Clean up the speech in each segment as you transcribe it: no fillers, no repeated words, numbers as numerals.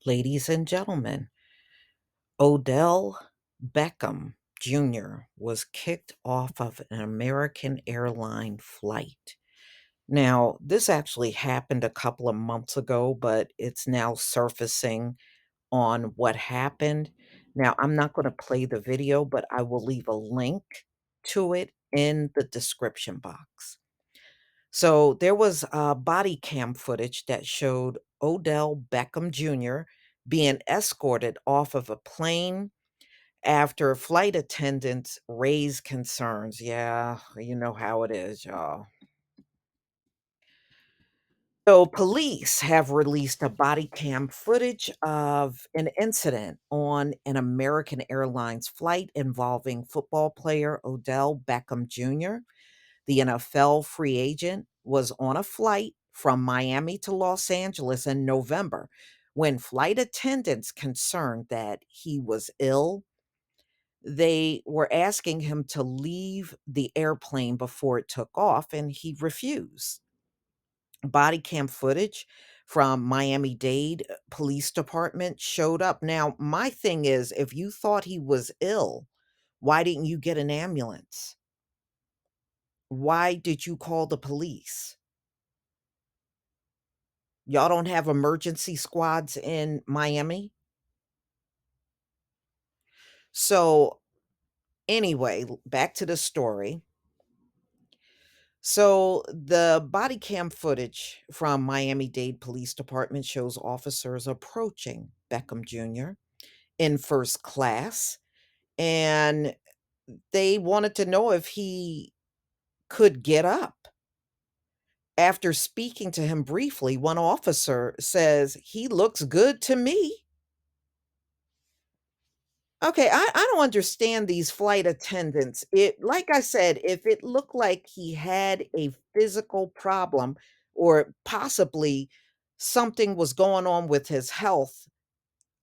Ladies and gentlemen, Odell Beckham Jr. was kicked off of an American Airline flight. Now, this actually happened a couple of months ago, but it's now surfacing on what happened. Now, I'm not going to play the video, but I will leave a link to it in the description box. So there was body cam footage that showed Odell Beckham Jr. being escorted off of a plane after flight attendants raised concerns. Yeah, you know how it is, y'all. So police have released a body cam footage of an incident on an American Airlines flight involving football player Odell Beckham Jr. The NFL free agent was on a flight from Miami to Los Angeles in November when flight attendants concerned that he was ill. They were asking him to leave the airplane before it took off, and he refused. Body cam footage from Miami-Dade Police Department showed up. Now, my thing is, if you thought he was ill, why didn't you get an ambulance? Why did you call the police? Y'all don't have emergency squads in Miami? So, anyway, back to the story. So, the body cam footage from Miami-Dade Police Department shows officers approaching Beckham Jr. in first class, and they wanted to know if he could get up. After speaking to him briefly, one officer says, "He looks good to me." Okay, I don't understand these flight attendants. It like I said, if it looked like he had a physical problem or possibly something was going on with his health,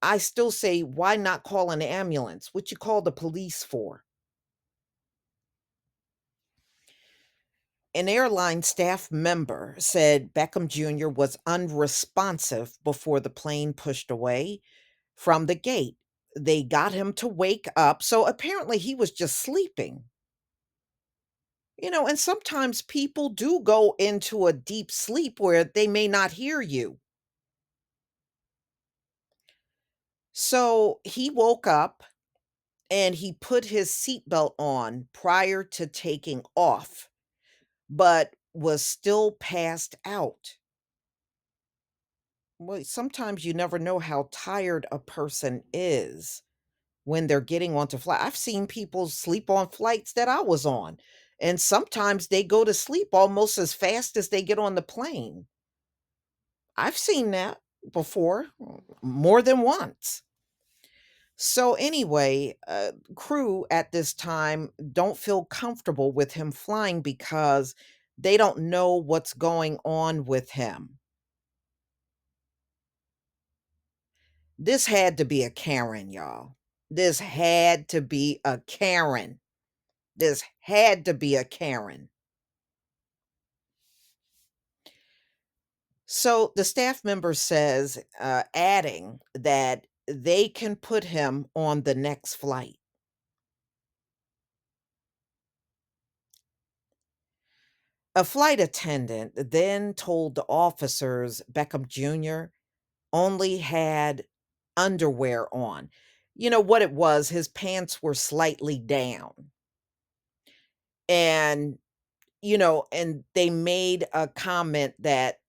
I still say, why not call an ambulance? What you call the police for? An airline staff member said Beckham Jr. was unresponsive before the plane pushed away from the gate. They got him to wake up. So apparently he was just sleeping. And sometimes people do go into a deep sleep where they may not hear you. So he woke up and he put his seatbelt on prior to taking off, but was still passed out. Well, sometimes you never know how tired a person is when they're getting onto flight. I've seen people sleep on flights that I was on, and sometimes they go to sleep almost as fast as they get on the plane. I've seen that before, more than once. So anyway, crew at this time don't feel comfortable with him flying because they don't know what's going on with him. This had to be a Karen, y'all. This had to be a Karen. This had to be a Karen. So the staff member says, adding that they can put him on the next flight. A flight attendant then told the officers Beckham Jr. only had underwear on. You know what it was? His pants were slightly down. And, and they made a comment that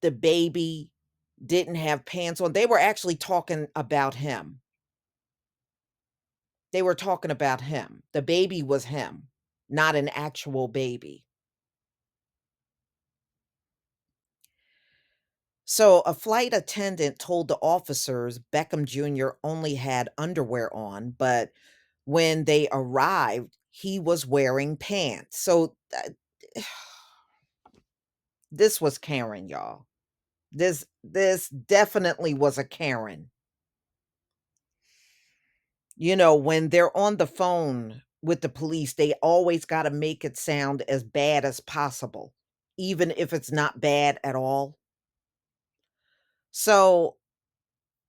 the baby didn't have pants on. They were actually talking about him. They were talking about him. The baby was him, not an actual baby. So a flight attendant told the officers Beckham Jr. only had underwear on, but when they arrived, he was wearing pants. So this was Karen, y'all. This definitely was a Karen. When they're on the phone with the police, they always got to make it sound as bad as possible, even if it's not bad at all. So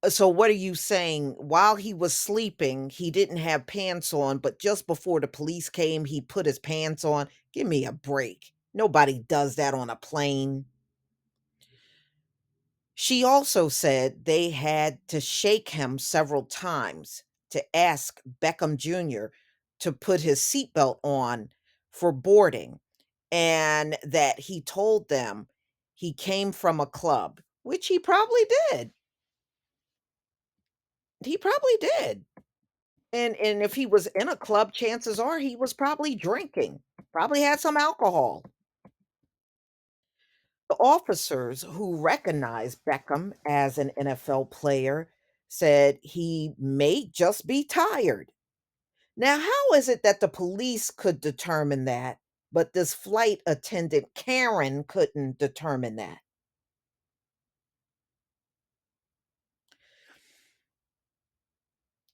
So what are you saying? While he was sleeping, he didn't have pants on, but just before the police came, he put his pants on? Give me a break. Nobody does that on a plane. She also said they had to shake him several times to ask Beckham Jr. to put his seatbelt on for boarding, and that he told them he came from a club, which he probably did. He probably did. And if he was in a club, chances are he was probably drinking, probably had some alcohol. The officers who recognized Beckham as an NFL player said he may just be tired. Now, how is it that the police could determine that, but this flight attendant, Karen, couldn't determine that?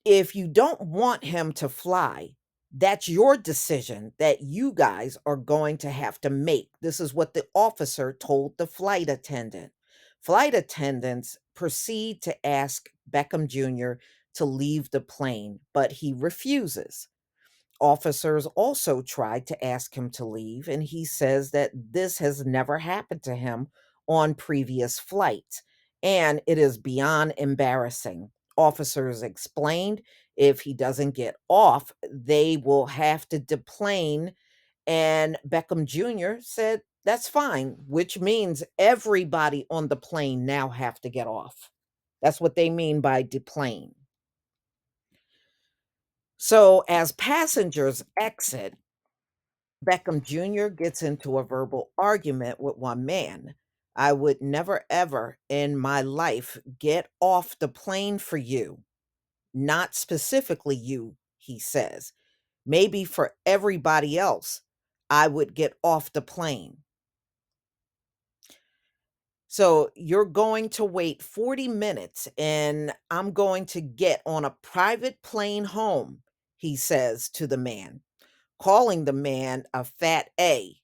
If you don't want him to fly, that's your decision that you guys are going to have to make. This is what the officer told the flight attendant. Flight attendants proceed to ask Beckham Jr. to leave the plane, but he refuses. Officers also tried to ask him to leave, and he says that this has never happened to him on previous flights, and it is beyond embarrassing. Officers explained if he doesn't get off, they will have to deplane, and Beckham Jr. said that's fine, which means everybody on the plane now have to get off. That's what they mean by deplane. So as passengers exit, Beckham Jr. gets into a verbal argument with one man. I would never, ever in my life get off the plane for you. Not specifically you, he says. Maybe for everybody else, I would get off the plane. So you're going to wait 40 minutes and I'm going to get on a private plane home, he says to the man, calling the man a fat A.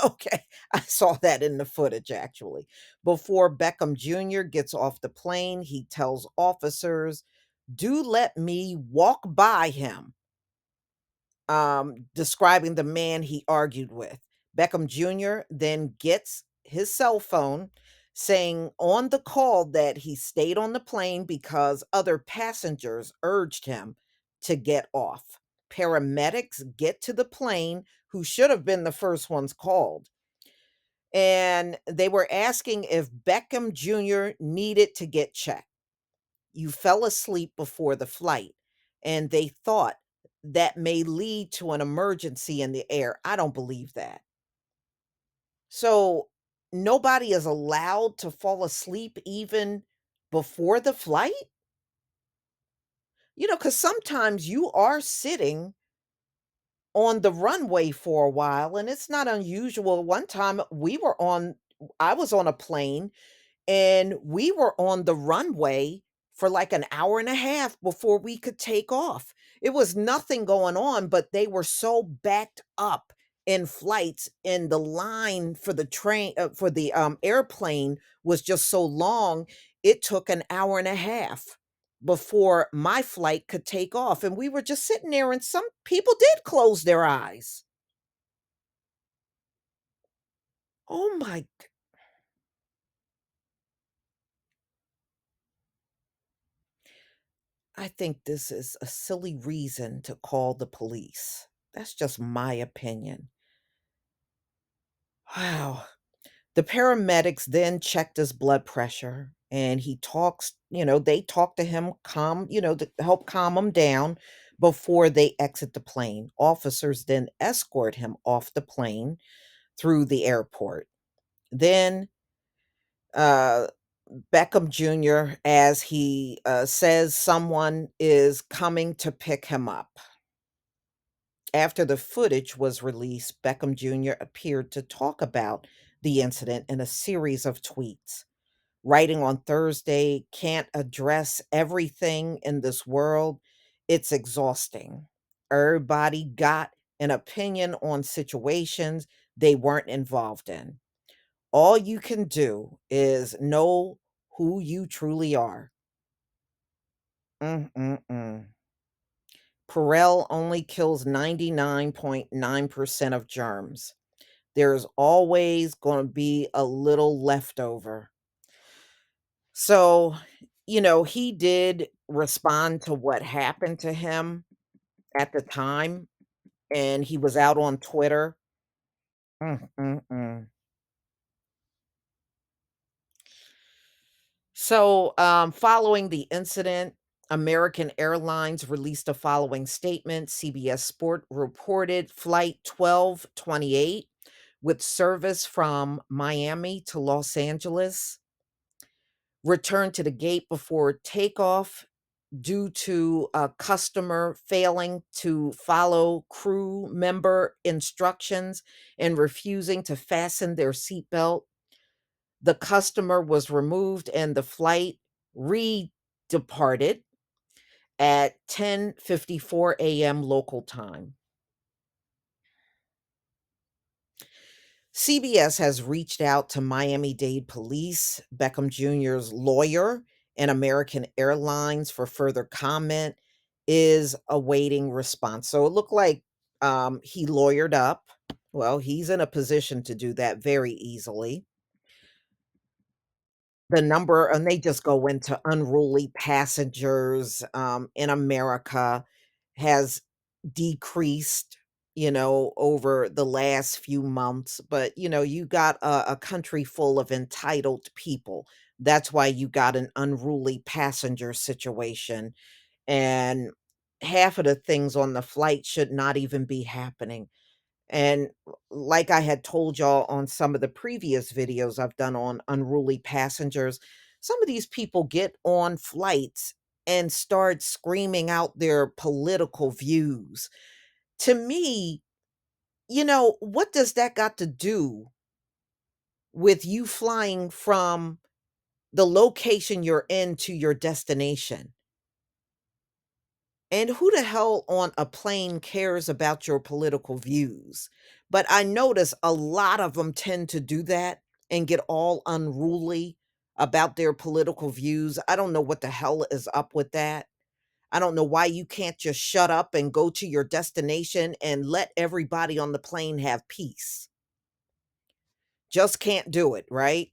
Okay, I saw that in the footage actually. Before Beckham Jr. gets off the plane, he tells officers, "Do let me walk by him," describing the man he argued with. Beckham Jr. then gets his cell phone, saying on the call that he stayed on the plane because other passengers urged him to get off. Paramedics get to the plane, who should have been the first ones called, and they were asking if Beckham Jr. needed to get checked. You fell asleep before the flight, and they thought that may lead to an emergency in the air. I don't believe that. So nobody is allowed to fall asleep even before the flight? Because sometimes you are sitting on the runway for a while and it's not unusual. One time I was on a plane and we were on the runway for like an hour and a half before we could take off. It was nothing going on, but they were so backed up in flights, and the line for the train for the airplane was just so long. It took an hour and a half before my flight could take off, and we were just sitting there, and some people did close their eyes. Oh my! I think this is a silly reason to call the police. That's just my opinion. Wow. The paramedics then checked his blood pressure and they talk to him to help calm him down before they exit the plane. Officers then escort him off the plane through the airport. Then uh Beckham Jr., as he says, someone is coming to pick him up. After the footage was released, Beckham Jr. appeared to talk about the incident in a series of tweets, writing on Thursday, "Can't address everything in this world. It's exhausting. Everybody got an opinion on situations they weren't involved in. All you can do is know who you truly are." Mm-mm-mm. Perel only kills 99.9% of germs. There's always going to be a little leftover. So, he did respond to what happened to him at the time, and he was out on Twitter. Mm, mm, mm. So, following the incident, American Airlines released a following statement. CBS Sport reported Flight 1228 with service from Miami to Los Angeles returned to the gate before takeoff due to a customer failing to follow crew member instructions and refusing to fasten their seatbelt. The customer was removed and the flight re-departed at 10:54 a.m. local time. CBS has reached out to Miami-Dade Police, Beckham Jr.'s lawyer, and American Airlines for further comment, is awaiting response. So it looked like he lawyered up. Well, he's in a position to do that very easily. The number and they just go into unruly passengers, in America has decreased, over the last few months, but, you got a country full of entitled people. That's why you got an unruly passenger situation, and half of the things on the flight should not even be happening. And like I had told y'all on some of the previous videos I've done on unruly passengers, some of these people get on flights and start screaming out their political views. To me, what does that got to do with you flying from the location you're in to your destination? And who the hell on a plane cares about your political views? But I notice a lot of them tend to do that and get all unruly about their political views. I don't know what the hell is up with that. I don't know why you can't just shut up and go to your destination and let everybody on the plane have peace. Just can't do it, right?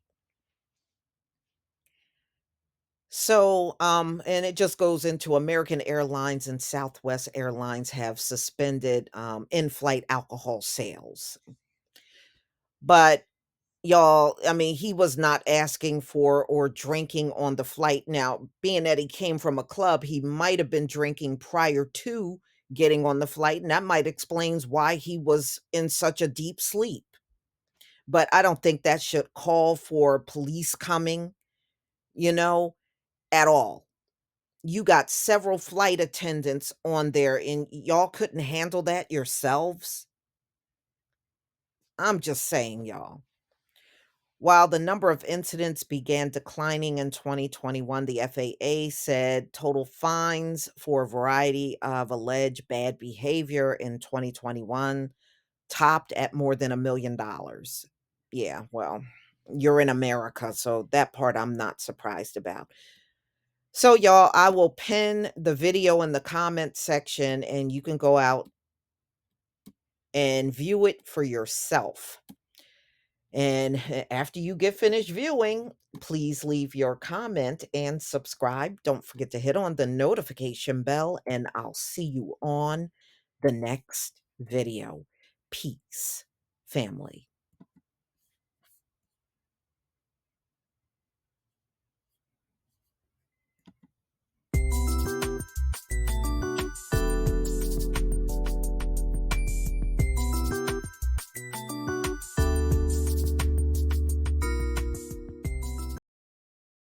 So, and it just goes into American Airlines and Southwest Airlines have suspended in-flight alcohol sales. But y'all, I mean, he was not asking for or drinking on the flight. Now, being that he came from a club, he might have been drinking prior to getting on the flight, and that might explains why he was in such a deep sleep. But I don't think that should call for police coming, you know, at all. You got several flight attendants on there and y'all couldn't handle that yourselves? I'm just saying, y'all. While the number of incidents began declining in 2021, the FAA said total fines for a variety of alleged bad behavior in 2021 topped at more than $1 million. Yeah, well, you're in America, so that part I'm not surprised about. So, y'all, I will pin the video in the comment section and you can go out and view it for yourself. And after you get finished viewing, please leave your comment and subscribe. Don't forget to hit on the notification bell, and I'll see you on the next video. Peace, family.